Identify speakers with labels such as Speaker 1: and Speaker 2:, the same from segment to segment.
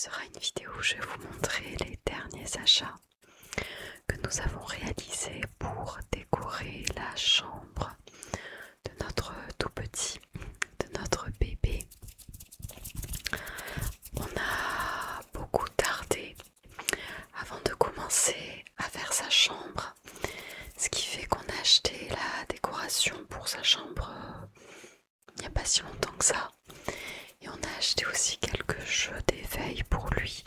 Speaker 1: sera une vidéo où je vais vous montrer les derniers achats que nous avons réalisés pour décorer la chambre de notre tout petit, de notre bébé. On a beaucoup tardé avant de commencer à faire sa chambre, ce qui fait qu'on a acheté la décoration pour sa chambre il n'y a pas si longtemps que ça. Et on a acheté aussi quelques jeux d'éveil pour lui,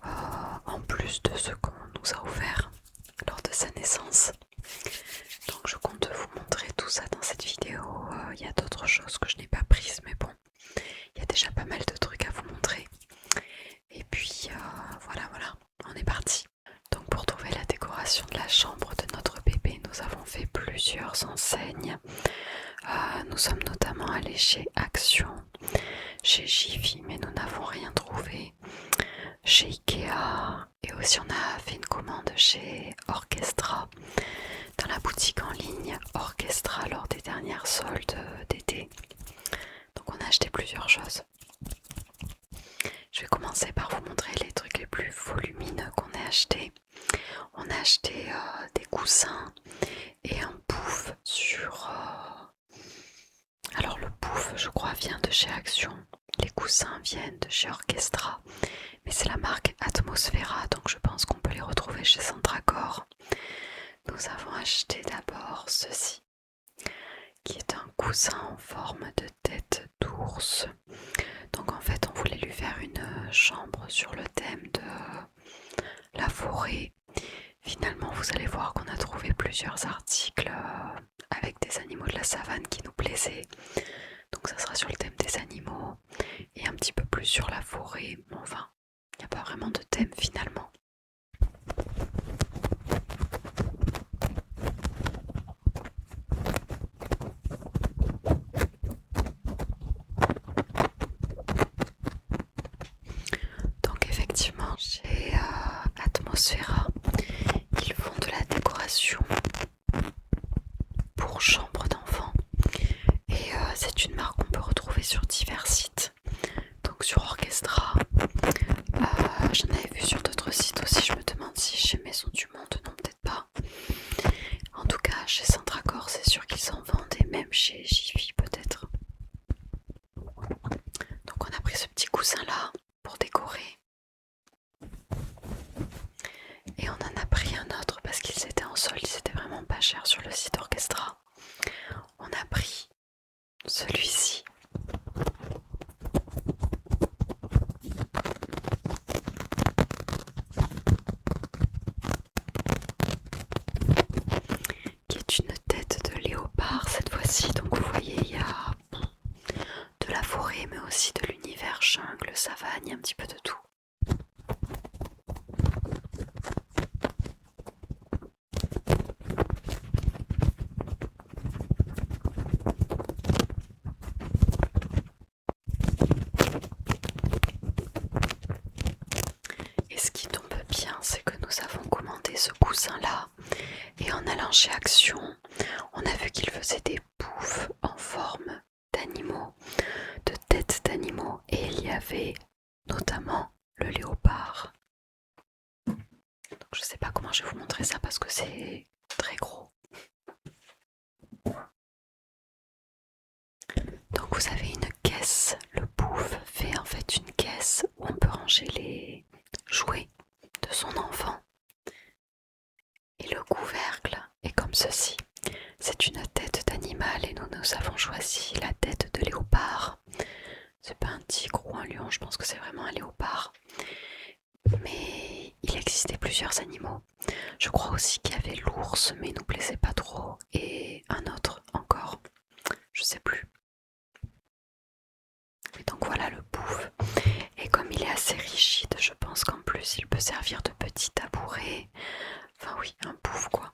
Speaker 1: en plus de ce qu'on nous a offert lors de sa naissance. Donc je compte vous montrer tout ça dans cette vidéo. Il y a d'autres choses que je n'ai pas prises, mais bon, il y a déjà pas mal de trucs à vous montrer. Et puis voilà, on est parti. Donc pour trouver la décoration de la chambre de notre bébé, nous avons fait plusieurs enseignes. Nous sommes notamment allés chez Action, chez Jiffy, mais nous n'avons rien trouvé. Chez Ikea, et aussi on a fait une commande chez Orchestra, dans la boutique en ligne Orchestra lors des dernières soldes d'été. Donc on a acheté plusieurs choses. Je vais commencer par vous montrer les trucs les plus volumineux qu'on a achetés. On a acheté des coussins et un pouf sur... Alors le pouf, je crois, vient de chez Action. Les coussins viennent de chez Orchestra. Mais c'est la marque Atmosfera, donc je pense qu'on peut les retrouver chez Centracor. Nous avons acheté d'abord ceci, qui est un coussin en forme de tête d'ours. Donc en fait, on voulait lui faire une chambre sur le thème de la forêt. Finalement, vous allez voir qu'on a trouvé plusieurs articles avec des animaux de la savane qui nous plaisaient. Donc ça sera sur le thème des animaux et un petit peu plus sur la forêt. Bon, enfin, il n'y a pas vraiment de thème finalement. Donc effectivement, chez Atmosfera, ils font de la décoration pour chambre d'enfants. Et c'est une marque qu'on peut retrouver sur divers sites. Donc sur Orchestra, j'en avais vu sur d'autres sites aussi, je me demande si chez Maison du Monde, non peut-être pas. En tout cas chez Centracor c'est sûr qu'ils en vendent, et même chez Jiffy peut-être. Donc on a pris ce petit coussin là pour décorer. Et on en a pris un autre parce qu'ils étaient en solde, ils étaient vraiment pas chers sur le site Orchestra. On a pris celui-ci. Qui est une tête de léopard cette fois-ci. Donc vous voyez, il y a de la forêt mais aussi de l'univers jungle, savane, il y a un petit peu de tout. Et ce qui tombe bien, c'est que nous avons commandé ce coussin-là, et en allant chez Action, on a vu qu'ils faisaient des poufs en forme d'animaux, de têtes d'animaux, et il y avait notamment le léopard. Donc je sais pas comment je vais vous montrer ça parce que c'est très gros. Donc vous avez une caisse, le pouf fait en fait une caisse où on peut ranger les jouets de son enfant. Et le couvercle est comme ceci. C'est une tête d'animal et nous avons choisi la tête de léopard. C'est pas un tigre ou un lion, je pense que c'est vraiment un léopard. Mais il existait plusieurs animaux. Je crois aussi qu'il y avait l'ours, mais il nous plaisait pas trop. Et un autre encore, je sais plus. Et donc voilà le pouf. Et comme il est assez rigide, je pense qu'en plus il peut servir de petit tabouret. Enfin oui, un pouf quoi.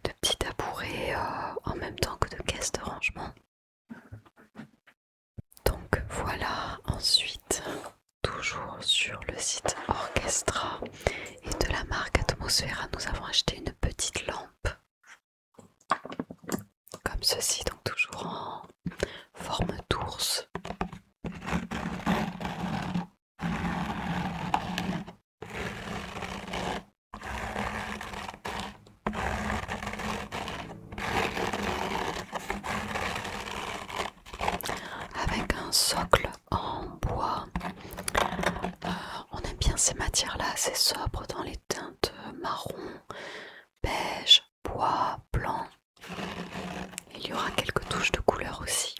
Speaker 1: De petit tabouret en même temps que de caisse de rangement. Donc voilà, ensuite, toujours sur le site Orchestra et de la marque Atmosfera, nous avons acheté une petite lampe. Comme ceci, donc toujours en forme d'ours. un socle en bois. On aime bien ces matières-là, assez sobres dans les teintes marron, beige, bois, blanc. Il y aura quelques touches de couleur aussi,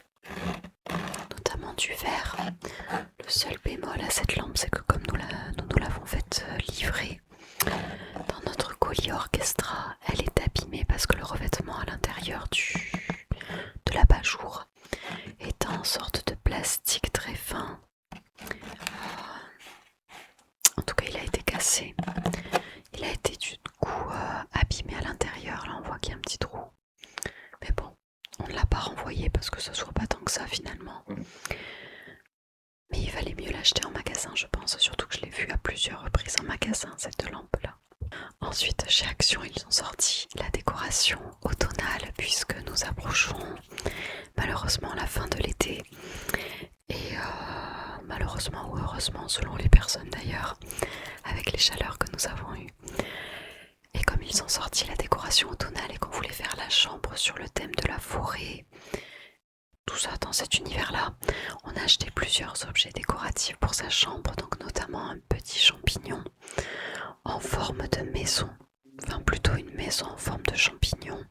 Speaker 1: notamment du vert. Le seul bémol à cette lampe, c'est que comme nous l'avons faite livrer dans notre colis orchestra, elle est abîmée parce que le revêtement à l'intérieur de l'abat-jour est en sorte de plastique très fin. En tout cas, il a été cassé. Il a été du coup abîmé à l'intérieur. Là, on voit qu'il y a un petit trou. Mais bon, on ne l'a pas renvoyé parce que ça soit pas tant que ça finalement. Mais il valait mieux l'acheter en magasin, je pense. Surtout que je l'ai vu à plusieurs reprises en magasin, cette lampe-là. Ensuite, chez Action, ils ont sorti la décoration automnale puisque nous approchons malheureusement la fin de l'été. Et malheureusement ou heureusement, selon les personnes d'ailleurs, avec les chaleurs que nous avons eues. Et comme ils ont sorti la décoration automnale et qu'on voulait faire la chambre sur le thème de la forêt, tout ça dans cet univers-là, on a acheté plusieurs objets décoratifs pour sa chambre, donc notamment un petit champignon en forme de maison, enfin plutôt une maison en forme de champignon.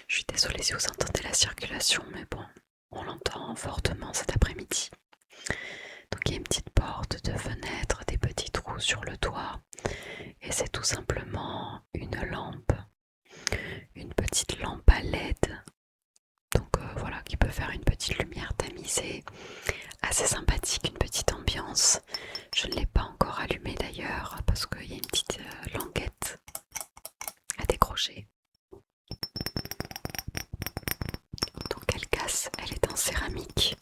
Speaker 1: Je suis désolée si vous entendez la circulation, mais bon, on l'entend fortement cet après-midi. Donc il y a une petite porte, deux fenêtres, des petits trous sur le toit, et c'est tout simplement une lampe, une petite lampe à LED. Donc voilà, qui peut faire une petite lumière tamisée, assez sympathique, une petite ambiance. Je ne l'ai pas encore allumée d'ailleurs parce qu'il y a une petite languette à décrocher. Donc elle casse, elle est en céramique.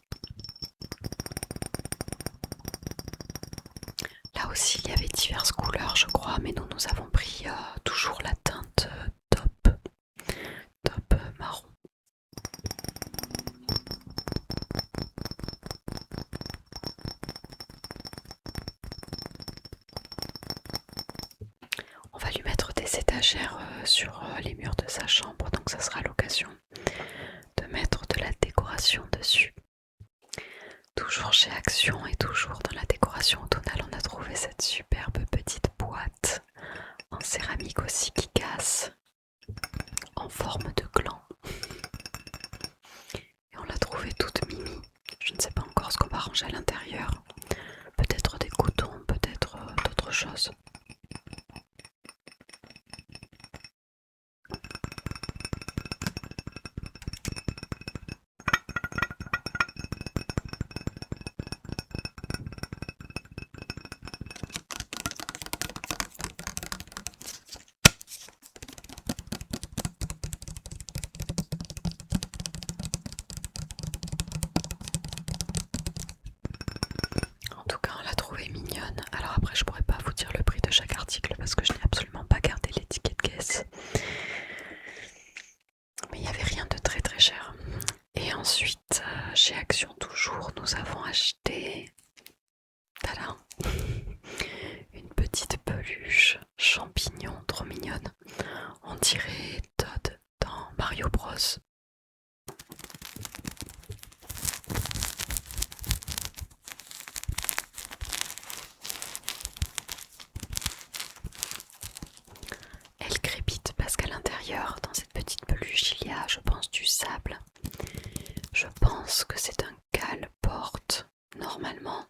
Speaker 1: Là aussi il y avait diverses couleurs je crois, mais nous avons pris toujours la teinte top marron. On va lui mettre des étagères sur les murs de sa chambre, donc ça sera l'occasion de mettre de la décoration dessus. Toujours chez Action et toujours dans la décoration automnale, on a trouvé cette superbe petite boîte en céramique aussi qui casse, en forme de gland. Et on l'a trouvée toute mimi. Je ne sais pas encore ce qu'on va ranger à l'intérieur. Peut-être des cotons, peut-être d'autres choses. En tout cas, on l'a trouvée mignonne. Alors après, je pourrais pas vous dire le prix de chaque article parce que je n'ai absolument pas gardé l'étiquette caisse. Mais il n'y avait rien de très très cher. Et ensuite, chez Action toujours, nous avons acheté tada, une petite peluche champignon trop mignonne. On dirait Todd dans Mario Bros. Elle crépite parce qu'à l'intérieur, dans cette petite peluche, il y a, je pense, du sable. Je pense que c'est un cale-porte, normalement.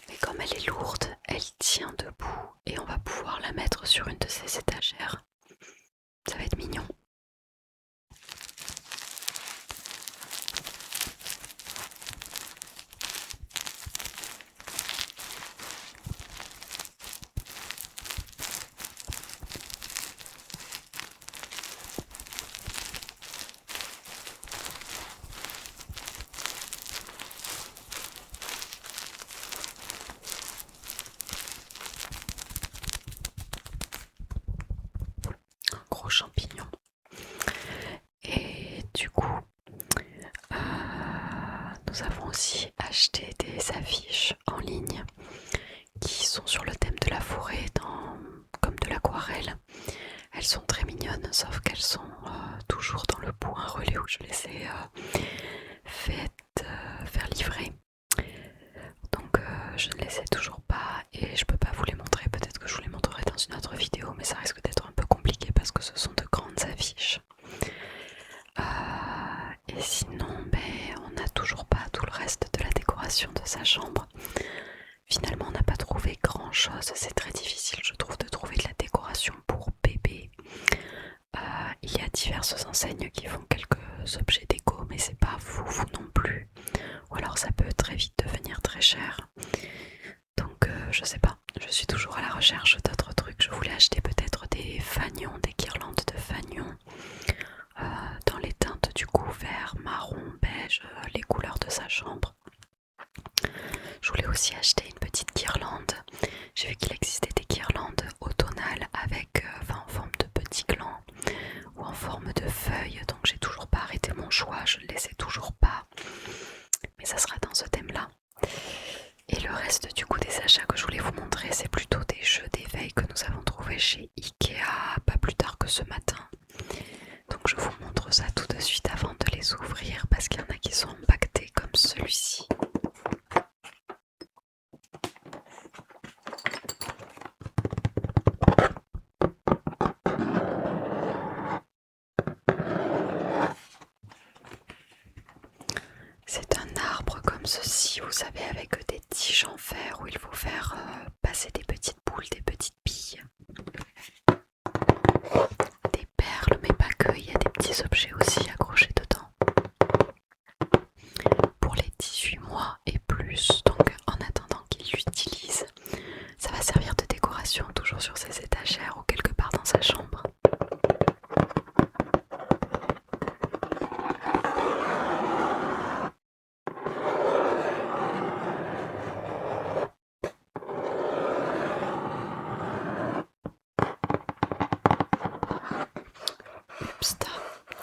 Speaker 1: Mais comme elle est lourde, elle tient debout et on va pouvoir la mettre sur une de ces étagères. Ça va être mignon. Un gros champignon. Et du coup, nous avons aussi acheté des affiches en ligne qui sont sur le thème de la forêt comme de l'aquarelle. Elles sont très mignonnes, sauf qu'elles sont toujours dans le point relais où je les ai faites faire livrer. je ne les ai toujours pas et je peux pas vous les montrer. Peut-être que je vous les montrerai dans une autre vidéo, mais ça risque d'être un peu compliqué parce que ce sont de grandes affiches. Et sinon, on n'a toujours pas tout le reste de la décoration de sa chambre. Finalement, on n'a pas trouvé grand chose. C'est très difficile, je trouve, de trouver de la décoration pour bébé. Il y a diverses enseignes qui font quelques objets déco, mais c'est pas vous non plus. Ou alors ça peut très vite devenir très cher. Donc je sais pas, je suis toujours à la recherche d'autres trucs. Je voulais acheter peut-être des fanions, des guirlandes de fanions dans les teintes du coup vert, marron, beige, les couleurs de sa chambre. Je voulais aussi acheter une petite guirlande. J'ai vu qu'il existait des guirlandes automnales avec, en forme de petits glands ou en forme de feuilles. Donc j'ai toujours pas arrêté mon choix, je ne les ai toujours pas. Mais ça sera dans ce thème-là. Et le reste du coup des achats que je voulais vous montrer, c'est plutôt des jeux d'éveil que nous avons trouvés chez Ikea pas plus tard que ce matin. Donc je vous montre ça tout de suite avant de les ouvrir parce qu'il y en a qui sont empaquetés comme celui-ci. C'est un arbre comme ceci, vous savez, avec des tiges en fer où il faut faire passer des petites boules, des petites billes. Des perles, mais pas que, il y a des petits objets aussi accrochés dedans. Pour les 18 mois et plus, donc en attendant qu'il l'utilise, ça va servir de décoration toujours sur ses étagères ou quelque part dans sa chambre.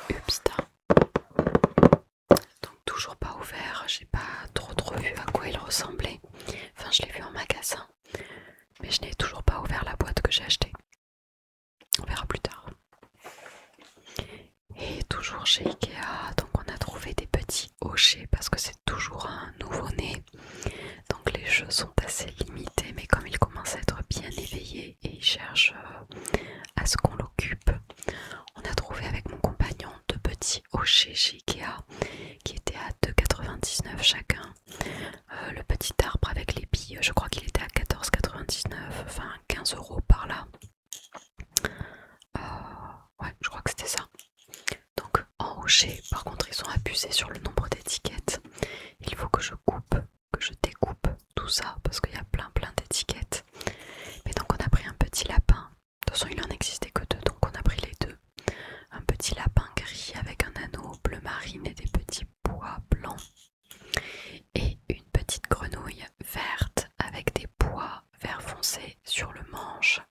Speaker 1: Upsta. Donc toujours pas ouvert, j'ai pas trop vu à quoi il ressemblait. Enfin je l'ai vu en magasin, mais je n'ai toujours pas ouvert la boîte que j'ai achetée. On verra plus tard. Et toujours chez Ikea, donc on a trouvé des petits hochets parce que c'est toujours un nouveau-né. Donc les jeux sont assez limités, mais comme il commence à être bien éveillé et il cherche à ce qu'on l'occupe, on a trouvé avec mon compagnon 2 petits hochets chez Ikea qui étaient à 2,99 chacun. Le petit arbre avec les billes, je crois qu'il était à 14,99, enfin 15 € par là. Ouais, je crois que c'était ça. Donc en hochet, par contre ils ont abusé sur le nombre d'étiquettes. Il faut que je découpe tout ça parce qu'il y a plein d'étiquettes. Mais donc on a pris un petit lapin. De toute façon il en existait que 2, donc on a pris les 2. Un petit lapin gris avec un anneau bleu marine et des petits pois blancs. Et une petite grenouille verte avec des pois vert foncé sur le manche.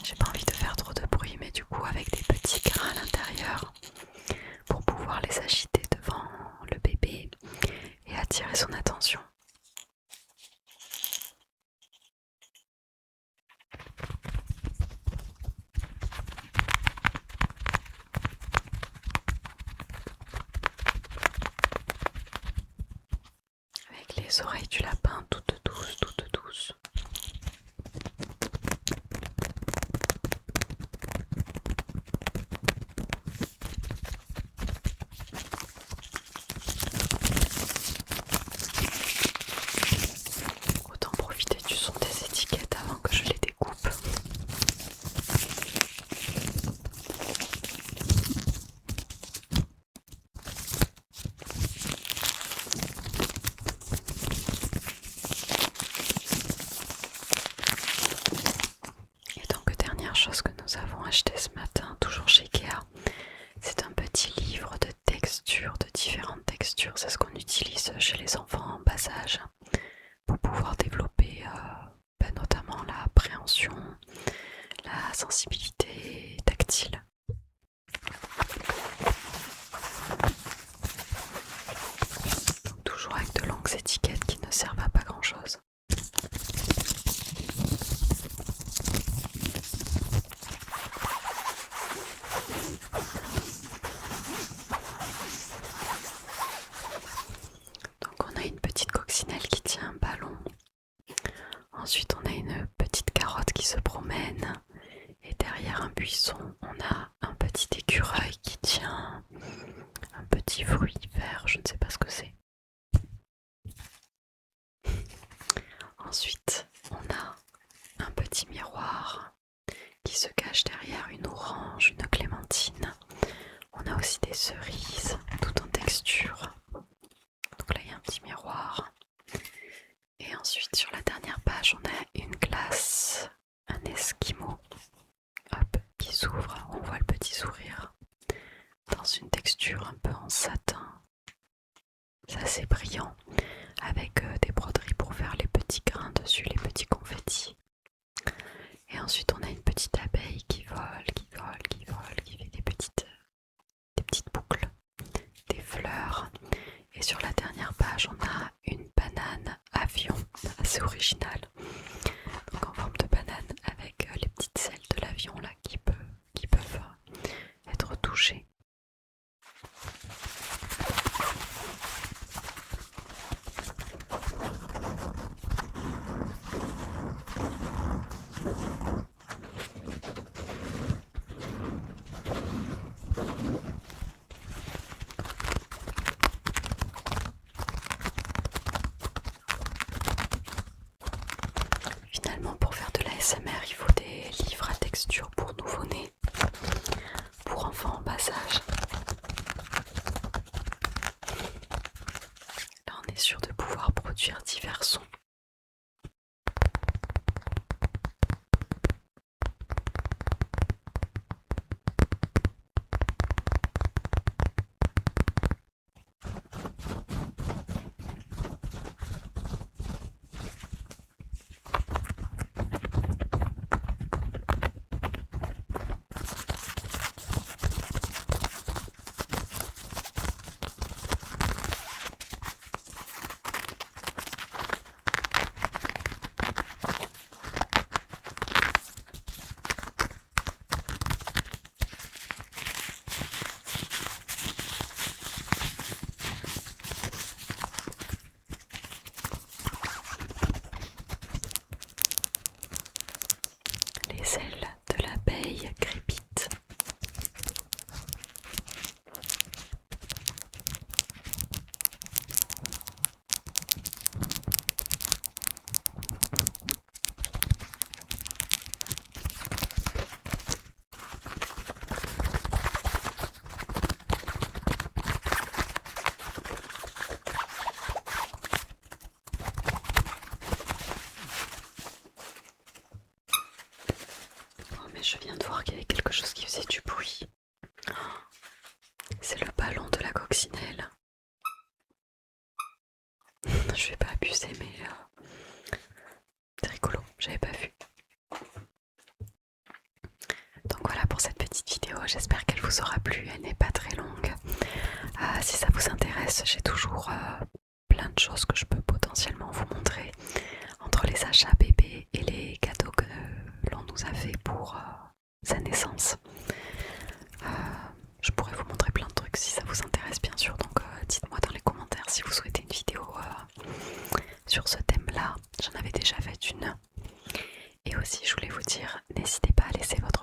Speaker 1: J'ai pas envie de faire trop de bruit, mais du coup avec des petits grains à l'intérieur pour pouvoir les agiter devant le bébé et attirer son attention. Avec les oreilles du lapin toutes douces. Autant profiter du son des étiquettes avant que je les découpe. Et donc dernière chose que nous avons acheté ce matin, toujours chez Ikea, c'est un petit livre de textures, de différentes textures. C'est ce qu'on utilise chez les enfants en bas âge pour pouvoir développer notamment la préhension, la sensibilité tactile. Donc toujours avec de longues étiquettes qui ne servent à pas grand chose. Donc on a une petite coccinelle qui tient un ballon cerise, tout en texture. Donc là il y a un petit miroir. Et ensuite sur la dernière page on a une glace, un esquimau, hop, qui s'ouvre, on voit le petit sourire, dans une texture un peu en satin. C'est assez brillant, avec des broderies pour faire les petits grains dessus, les petits confettis. Et ensuite on a une petite abeille qui vole, qui fait des petites boucles, des fleurs. Et sur la dernière page on a une banane avion, assez originale. Donc en forme de banane avec les petites ailes de l'avion là qui peuvent être touchées. Finalement, pour faire de l'ASMR, il faut des livres à texture pour nouveau-nés, pour enfants en bas âge. Là, on est sûr de pouvoir produire divers sons. Les ailes de l'abeille crépitent. Oh mais je viens de voir qu'il y avait quelque chose qui faisait du bruit. C'est le ballon de la coccinelle. Je vais pas abuser mais c'est rigolo, j'avais pas vu. Donc voilà pour cette petite vidéo, j'espère qu'elle vous aura plu, elle n'est pas très longue. Si ça vous intéresse, j'ai toujours plein de choses que je peux potentiellement vous montrer entre les achats bébés et les cadeaux que l'on nous a fait pour sa naissance. Je pourrais vous montrer plein de trucs si ça vous intéresse bien sûr, donc dites-moi dans les commentaires si vous souhaitez une vidéo sur ce thème là. J'en avais déjà fait une. Et aussi je voulais vous dire, n'hésitez pas à laisser votre